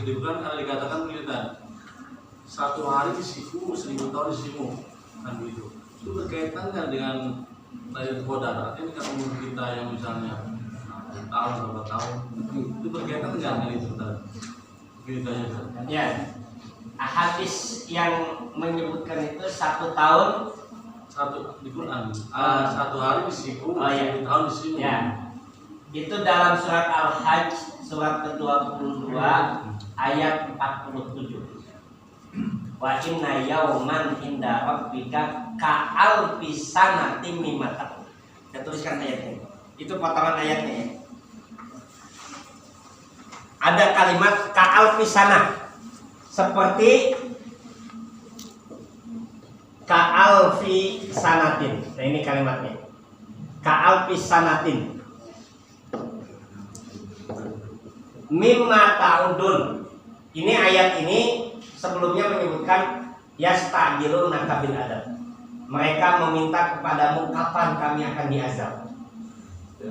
Liburan karena dikatakan militan 1 hari disiku 1000 tahun disimu kan begitu. Itu berkaitan nggak dengan Lailatul Qadar? Artinya dengan umur kita yang misalnya tahun berapa tahun itu berkaitan nggak dengan itu tadi? Begitu aja. Ya, hadis yang menyebutkan itu 1 tahun Di Quran 1 hari disiku 1000 tahun disimu. ya. Itu dalam surat Al-Hajj surat ke-22 ayat 47. Wa inna yauman inda rabbika ka'alfi sanatin mimma ta'ud. Saya tuliskan ayatnya. Itu potongan ayatnya ya. Ada kalimat ka'alfi sana, seperti ka'alfi sanatin. Nah ini kalimatnya. Ka'alfi sanatin mimma ta'udun. Ini ayat ini sebelumnya menyebutkan yasta'jiluna bil adab. Mereka meminta kepadamu kapan kami akan diazab.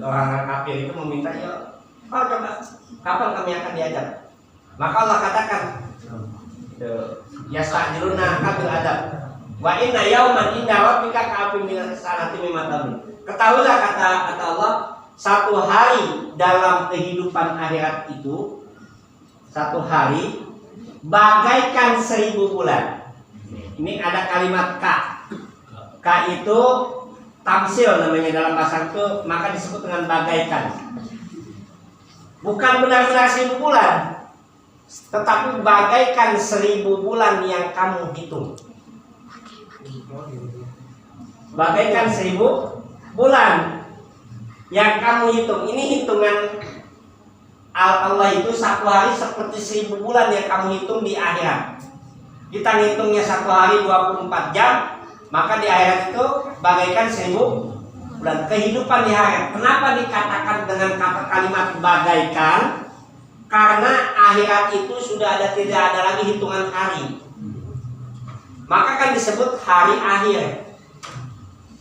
Orang kafir itu meminta, ya, coba kapan kami akan diazab. Maka Allah katakan, yasta'jiluna bil adab. Wa inna yauman inda rabbika ka'alfi sanatin mimma ta'udun. Ketahuilah kata Allah, 1 hari dalam kehidupan akhirat itu 1 hari bagaikan 1000 bulan. Ini ada kalimat ka. Ka itu tamsil namanya dalam bahasa itu, maka disebut dengan bagaikan. Bukan benar-benar 1000 bulan, tetapi bagaikan 1000 bulan yang kamu hitung. Bagaikan 1000 bulan yang kamu hitung. Ini hitungan Allah itu 1 hari seperti 1000 bulan yang kamu hitung di akhirat. Kita ngitungnya 1 hari 24 jam, maka di akhirat itu bagaikan 1000 bulan kehidupan di akhirat. Kenapa dikatakan dengan kata kalimat bagaikan? Karena akhirat itu sudah tidak ada lagi hitungan hari. Maka kan disebut hari akhir.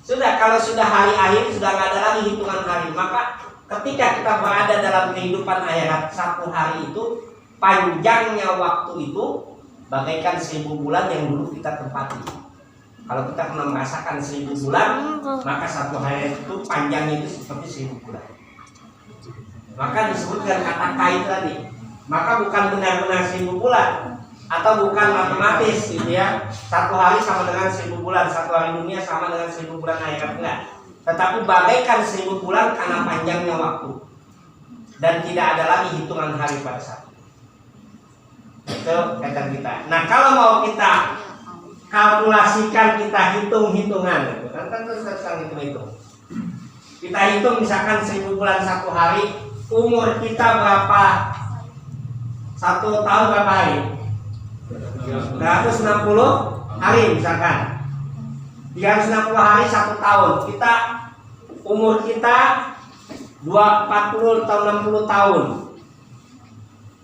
Sudah, kalau sudah hari akhir sudah nggak ada lagi hitungan hari. Maka ketika kita berada dalam kehidupan akhirat 1 hari itu, panjangnya waktu itu bagaikan 1000 bulan yang dulu kita tempati. Kalau kita pernah merasakan 1000 bulan, maka 1 hari itu panjangnya itu seperti 1000 bulan. Maka disebutkan kata kait tadi. Maka bukan benar-benar 1000 bulan, atau bukan matematis gitu ya. 1 hari sama dengan 1000 bulan, 1 hari dunia sama dengan 1000 bulan akhirat, enggak. Tetapi bagaikan 1000 bulan karena panjangnya waktu dan tidak ada lagi hitungan hari pada saat itu kata kita. Nah kalau mau kita kalkulasikan, kita hitung-hitungan gitu kan, tentu kita hitung-hitung. Kita hitung misalkan 1000 bulan 1 hari, umur kita berapa? 1 tahun berapa hari? 360 hari misalkan. 360 hari 1 tahun. Umur kita 40 atau 60 tahun.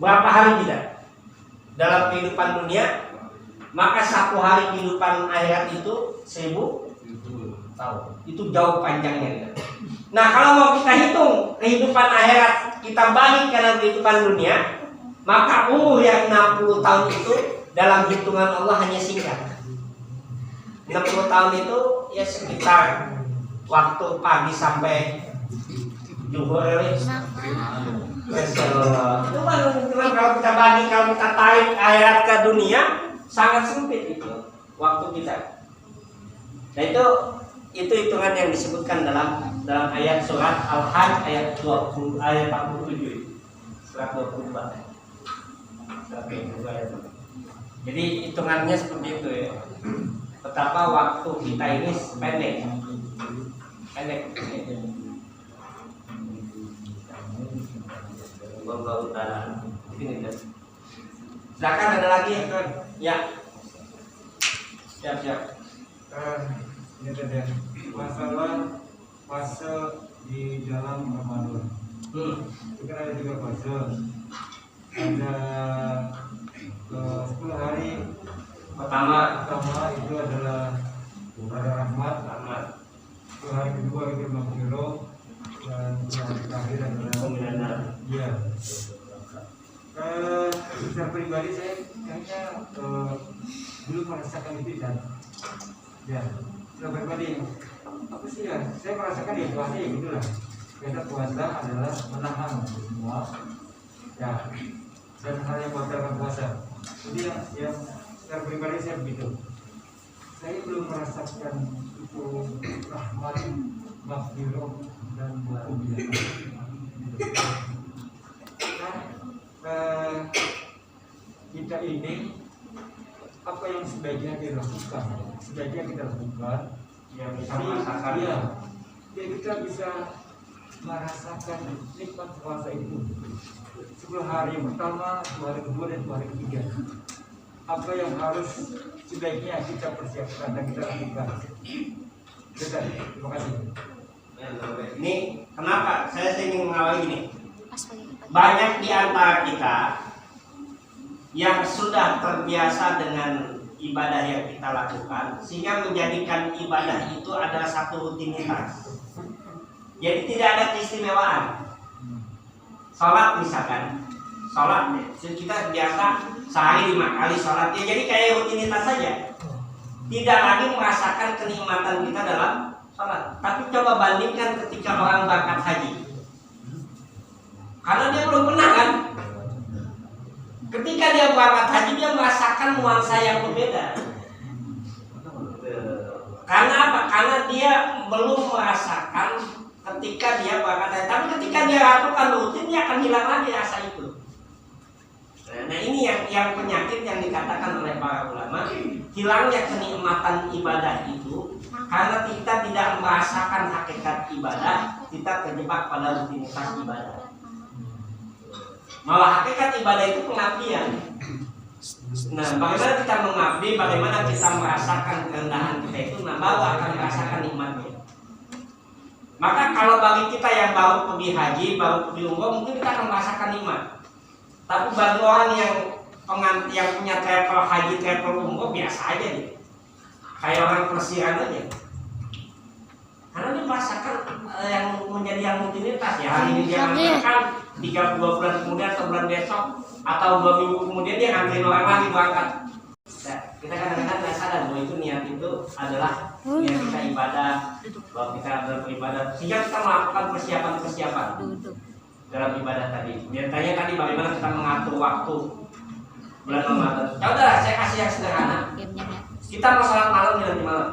Berapa hari kita dalam kehidupan dunia? Maka 1 hari kehidupan akhirat itu 1000 tahun. Itu jauh panjangnya. Nah kalau mau kita hitung kehidupan akhirat, kita balik ke dalam kehidupan dunia, maka umur yang 60 tahun itu dalam hitungan Allah hanya singkat. 60 tahun itu ya sekitar waktu pagi sampai zuhur. Itu kan kalau kita bagi, kalau kita tarik akhirat ke dunia sangat sempit itu waktu kita. Nah itu hitungan yang disebutkan dalam ayat surat Al-Hajj ayat 20 ayat 47 surat 24. Jadi hitungannya seperti itu ya. Betapa waktu kita ini pendek. Silakan ada lagi ya. Siap. Ini tadi masalah fase di dalam Ramadan. Itu kan ada 3 fase. Ada 10 hari Pertama itu adalah ada rahmat. 10 hari kedua itu maghfirah, dan yang terakhir adalah pemilihan. iya. Secara pribadi saya kayaknya belum merasakan itu dan ya secara pribadi apa sih ya, saya merasakan ya puasa ya gitulah. Karena puasa adalah menahan semua ya, dan hal yang membatalkan puasa. Jadi yang secara pribadi saya begitu. Saya belum merasakan itu rahmat, maghfirah dan pembiayaan. Kita ini apa yang sebaiknya dilakukan, Ya bisa merasakan. ya kita bisa merasakan nikmat puasa itu 10 hari yang pertama, 2 hari kedua, dan 2 hari ketiga. Apa yang harus sebaiknya kita persiapkan dan kita lakukan. Terima kasih. Ini kenapa saya ingin mengawali gini. Banyak di antara kita yang sudah terbiasa dengan ibadah yang kita lakukan, sehingga menjadikan ibadah itu adalah satu rutinitas. Jadi tidak ada keistimewaan. Sholat misalkan, kita biasa sehari 5 kali sholat, ya jadi kayak rutinitas saja. Tidak lagi merasakan kenikmatan kita dalam sholat. Tapi coba bandingkan ketika orang berangkat haji. Karena dia belum pernah kan. Ketika dia berangkat haji, dia merasakan nuansa yang berbeda. Karena apa? Karena dia belum merasakan ketika dia berangkat haji. Tapi ketika dia lakukan rutin, dia akan hilang lagi rasa itu. Nah ini yang penyakit yang dikatakan oleh para ulama, hilangnya kenikmatan ibadah itu karena kita tidak merasakan hakikat ibadah, kita terjebak pada rutinitas ibadah. Malah hakikat ibadah itu pengabdian. Nah, bagaimana kita mengabdi, bagaimana kita merasakan kerendahan kita itu, nah baru akan merasakan nikmatnya. Maka kalau bagi kita yang baru pergi haji, baru pergi umroh, mungkin kita akan merasakan nikmat. Tapi bagi orang yang punya travel haji, travel umroh, biasa aja nih. Kayak orang pelesiran aja. Karena dia merasakan yang menjadi yang rutinitas ya. Hari ini dia makan, 3 bulan kemudian atau bulan besok atau 2 minggu kemudian dia nganterin orang lagi berangkat. Nah, kita kadang-kadang nggak sadar bahwa itu niat itu adalah niat kita ibadah, bahwa kita adalah beribadah. Sehingga kita melakukan persiapan dalam ibadah tadi. Biasanya tadi bagaimana kita mengatur waktu bulan Ramadan. Ya udah, saya kasih yang sederhana. Kita mau sholat malam nanti malam.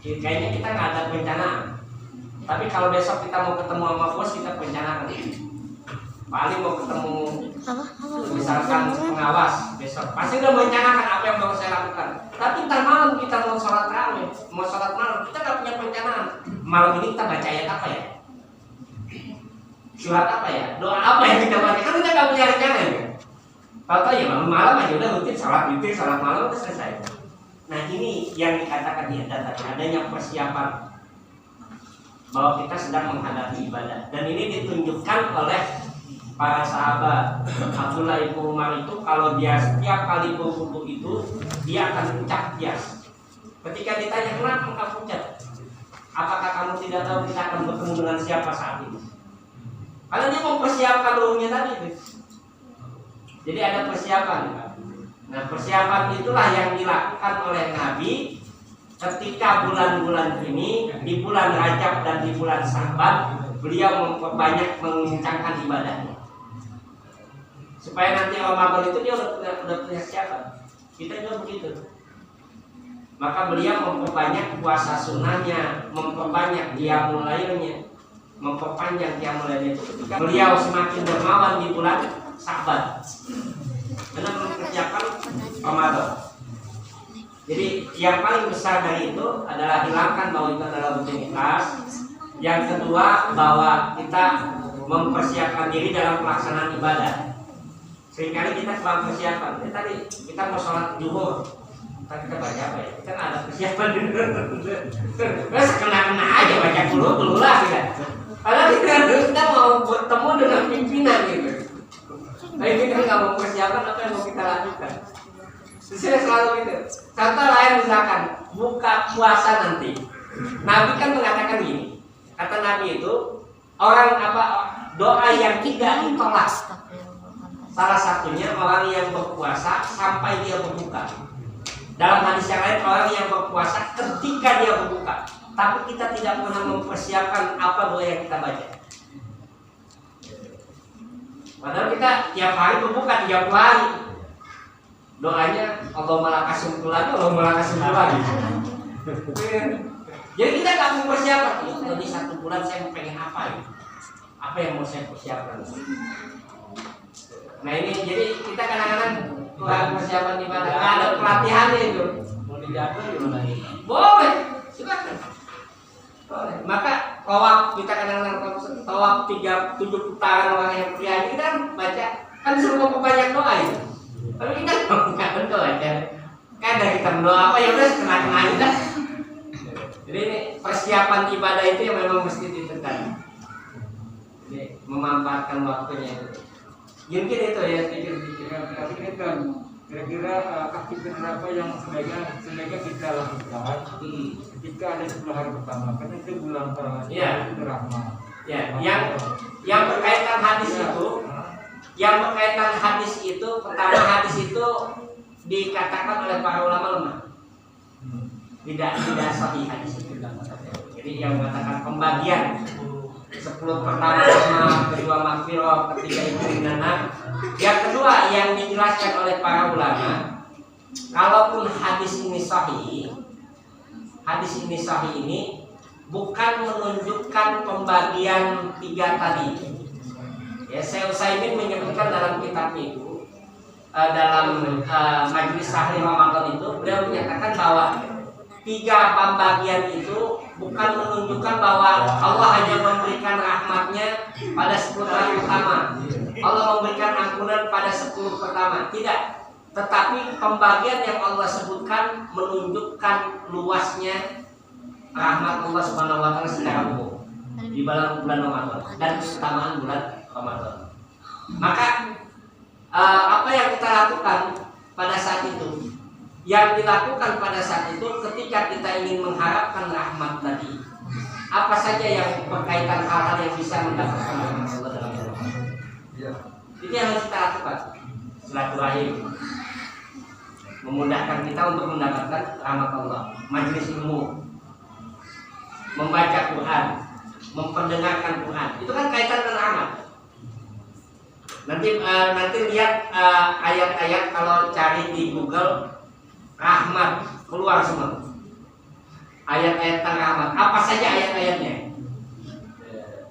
Kayaknya kita nggak ada perencanaan. Tapi kalau besok kita mau ketemu sama bos, kita perencanaan. Paling mau ketemu misalkan pengawas besok, pasti udah merencanakan apa yang mau saya lakukan. Tapi ntar malam kita mau sholat tarawih, mau sholat malam, kita nggak punya perencanaan. Malam ini kita baca ayat apa ya? Surat apa ya? Doa apa yang kita baca? Kan kita nggak punya rencana ya. Tahu ya malam aja udah rutin sholat malam udah selesai. Nah ini yang dikatakan di atas tadi, adanya persiapan bahwa kita sedang menghadapi ibadah, dan ini ditunjukkan oleh para sahabat. Abdullah bin Umar itu kalau dia setiap kali berwudu itu dia akan ucap bias. Ketika ditanya kenapa kamu ucap, apakah kamu tidak tahu kita akan bertemu dengan siapa saat ini? Karena dia mempersiapkan ruhnya tadi. Jadi ada persiapan. Nah persiapan itulah yang dilakukan oleh Nabi ketika bulan-bulan ini, di bulan Rajab dan di bulan Sya'ban, beliau memperbanyak mengencangkan ibadahnya. Supaya nanti Ramadan itu dia udah punya siapa. Kita juga begitu. Maka beliau memperbanyak puasa sunnahnya, memperbanyak qiyamul lailnya, memperpanjang qiyamul lailnya itu ketika beliau semakin dermawan di bulan Sya'ban. Karena mempersiapkan Ramadan. Jadi yang paling besar dari itu adalah hilangkan bahwa itu adalah rutinitas. Yang kedua, bahwa kita mempersiapkan diri dalam pelaksanaan ibadah. Seringkali kita kurang persiapan. Tadi kita mau sholat zuhur, kita baca apa ya? Kita nggak ada persiapan. Terus kena aja baca dulu lah kita. Karena kita mau bertemu dengan pimpinan gitu. Tapi kita nggak mau persiapan apa yang mau kita lakukan. Saya selalu gitu. Contoh lain misalkan buka puasa nanti. Nabi kan mengatakan gini. Kata Nabi itu orang apa doa yang tidak ditolak. Salah satunya orang yang berpuasa sampai dia berbuka. Dalam hadis yang lain orang yang berpuasa ketika dia berbuka. Tapi kita tidak pernah mempersiapkan apa doa yang kita baca. Padahal kita tiap hari berbuka 30 hari. Doanya Allahumma laka sumtu lagi, Allahumma laka sumtu lagi. Jadi kita nggak mempersiapkan. Ini 1 bulan saya pengen apa ya? Apa yang mau saya persiapkan? Nah ini jadi kita kadang-kadang kurang persiapan ibadah. Nggak ada pelatihannya itu. Mau dijaga gimana ini? Boleh, silakan. Boleh. Maka tawaf kita kadang-kadang tawaf 7 putaran orang yang pria kita kan baca kan disuruh memperbanyak doa itu. Tapi kita nggak berdoa aja. Kan dari kita berdoa apa ya udah kena aja. Jadi ini persiapan ibadah itu yang memang mesti ditekan. Jadi memanfaatkan waktunya itu. Mungkin itu ya pikir-pikir. Tapi ini kan kira-kira aktivitas apa yang sebaiknya kita lakukan ketika ada 10 hari pertama, karena itu bulan pertama itu rahmat. Ya, yang berkaitan hadis itu, pertama hadis itu dikatakan oleh para ulama lemah. Tidak sahih hadis itu. Jadi yang mengatakan pembagian 10 pertama sama kedua makfirah, ketiga itu ringan. Yang kedua yang dijelaskan oleh para ulama, kalaupun hadis ini sahih ini bukan menunjukkan pembagian 3 tadi. Ya, Syekh Utsaimin menyebutkan dalam kitabnya itu dalam Majelis Sahih Ramadan itu beliau menyatakan bahwa 3 pembagian itu bukan menunjukkan bahwa Allah hanya memberikan rahmatnya pada 10 hari pertama. Allah memberikan ampunan pada 10 pertama. Tidak. Tetapi pembagian yang Allah sebutkan menunjukkan luasnya rahmat Allah Subhanahu wa taala secara umum di bulan Ramadan dan keutamaan bulan Ramadan. Maka apa yang kita lakukan pada saat itu? Yang dilakukan pada saat itu ketika kita ingin mengharapkan rahmat tadi, apa saja yang berkaitan hal-hal yang bisa mendapatkan rahmat Allah dalam Ramadan. Itu yang harus kita lakukan. Silaturahim, memudahkan kita untuk mendapatkan rahmat Allah. Majelis ilmu, membaca Quran, memperdengarkan Quran, itu kan kaitan dengan rahmat. Nanti lihat ayat-ayat kalau cari di Google. Rahmat keluar semua. Ayat-ayat tentang rahmat. Apa saja ayat-ayatnya?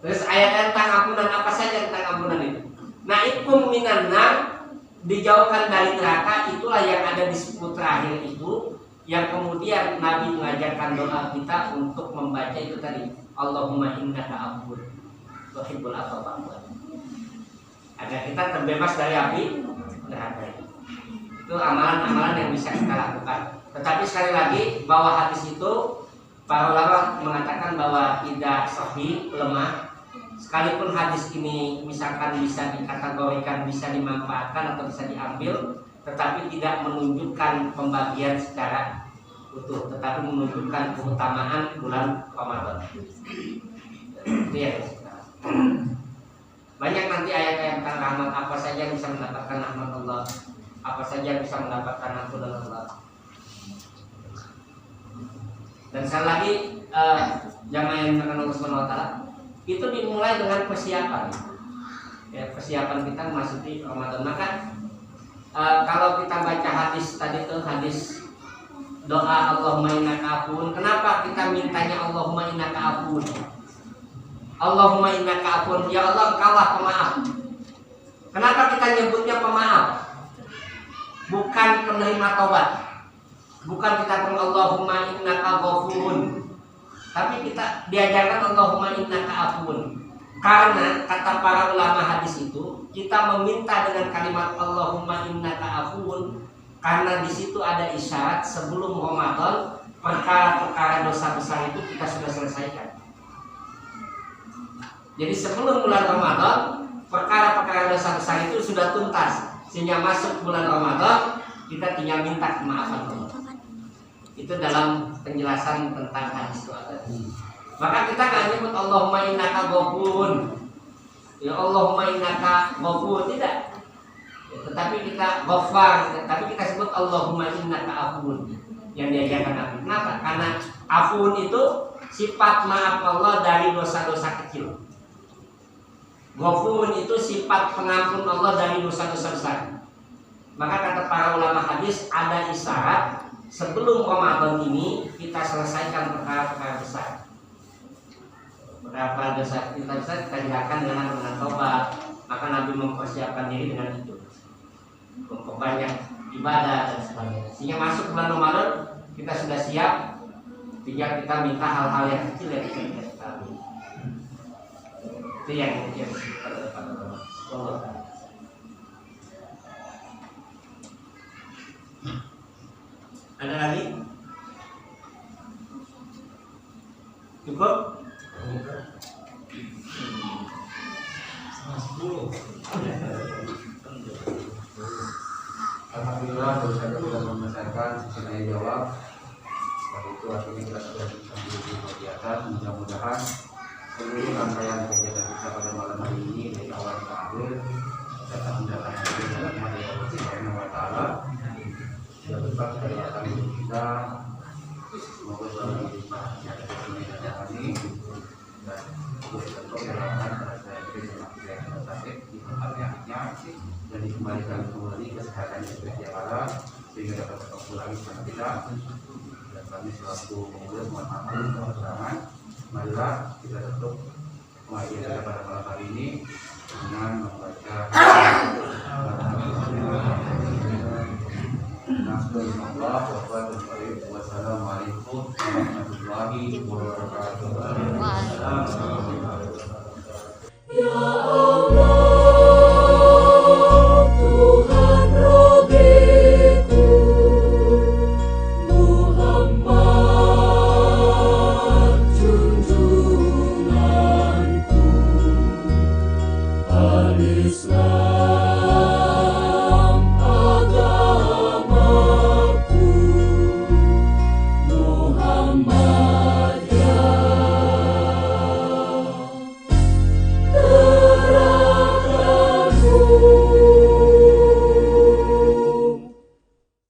Terus ayat-ayat tentang ampunan apa saja tentang ampunan itu? Nah, ikum minan nar, dijauhkan dari neraka, itulah yang ada di 10 terakhir itu, yang kemudian Nabi mengajarkan doa kita untuk membaca itu tadi. Allahumma innaka afuwwun tuhibbul afwa fa'fu anni. Agar kita terbebas dari api neraka. Itu amalan-amalan yang bisa kita lakukan. Tetapi sekali lagi bahwa hadis itu para ulama mengatakan bahwa tidak sahih, lemah. Sekalipun hadis ini misalkan bisa dikategorikan, bisa dimanfaatkan atau bisa diambil, tetapi tidak menunjukkan pembagian secara utuh, tetapi menunjukkan keutamaan bulan Ramadan. Itu ya. Banyak nanti ayat-ayat tentang rahmat, apa saja yang bisa mendapatkan rahmat Allah, apa saja yang bisa mendapatkan ampunan Allah. Dan sekali lagi jamaah yang dimuliakan Allah Subhanahu wa taala, itu dimulai dengan persiapan. Ya, persiapan kita memasuki Ramadan. Maka kalau kita baca hadis tadi itu, hadis doa Allahumma innaka afuwun, kenapa kita mintanya Allahumma innaka afuwun? Allahumma innaka afuwun, ya Allah engkaulah pemaaf. Kenapa kita nyebutnya pemaaf? Bukan penerima taubat. Bukan kita pun Allahumma innaka ghafurun. Tapi kita diajarkan Allahumma innaka afuwun. Karena kata para ulama hadis itu, kita meminta dengan kalimat Allahumma innaka afuwun karena di situ ada isyarat sebelum Ramadan perkara-perkara dosa besar itu kita sudah selesaikan. Jadi sebelum bulan Ramadan perkara-perkara dosa besar itu sudah tuntas, sehingga masuk bulan Ramadan kita tinggal minta kemaafan Allah. Itu dalam penjelasan tentang hadis itu. Maka kita nggak nyebut Allahumma innaka ghafurun, ya Allahumma innaka ghafur, tidak. Ya, tetapi kita ghafar, tapi kita sebut Allahumma innaka afun, yang diajarkan Nabi. Kenapa? Karena afun itu sifat maaf Allah dari dosa-dosa kecil. Ghafurun itu sifat pengampun Allah dari dosa-dosa besar. Maka kata para ulama hadis, ada isyarat sebelum Ramadan ini kita selesaikan perkara-perkara besar. Perkara dosa kita besar kita hilangkan dengan tobat. Maka Nabi mempersiapkan diri dengan itu, memperbanyak ibadah dan sebagainya. Sehingga masuk bulan Ramadan kita sudah siap, tinggal kita minta hal-hal yang kecil yang bisa kita ketahui. Itu yang Allah. Ada lagi? Cukup? Alhamdulillah baru saja sudah menyelesaikan sesi tanya jawab. Setelah itu akhirnya kita sudah sambil di kegiatan. Mudah-mudahan seluruh rangkaian kegiatan kita pada malam hari ini dari awal ke akhir dapat mendatangkan keberkahan dari Allah Subhanahu wa Ta'ala. Dan tetap dari akan hidup kita semoga selalu dilimpahkan keberkahan kami dan berbentuk dalam pada yang sakit di tempat yang dan dikembalikan kembali kesehatan yang seperti kala sehingga dapat berkumpul lagi bersama kita. Dan kami selaku pengurus mohon maaf kekurangan. Marilah kita tutup pengajian pada malam hari ini dengan membaca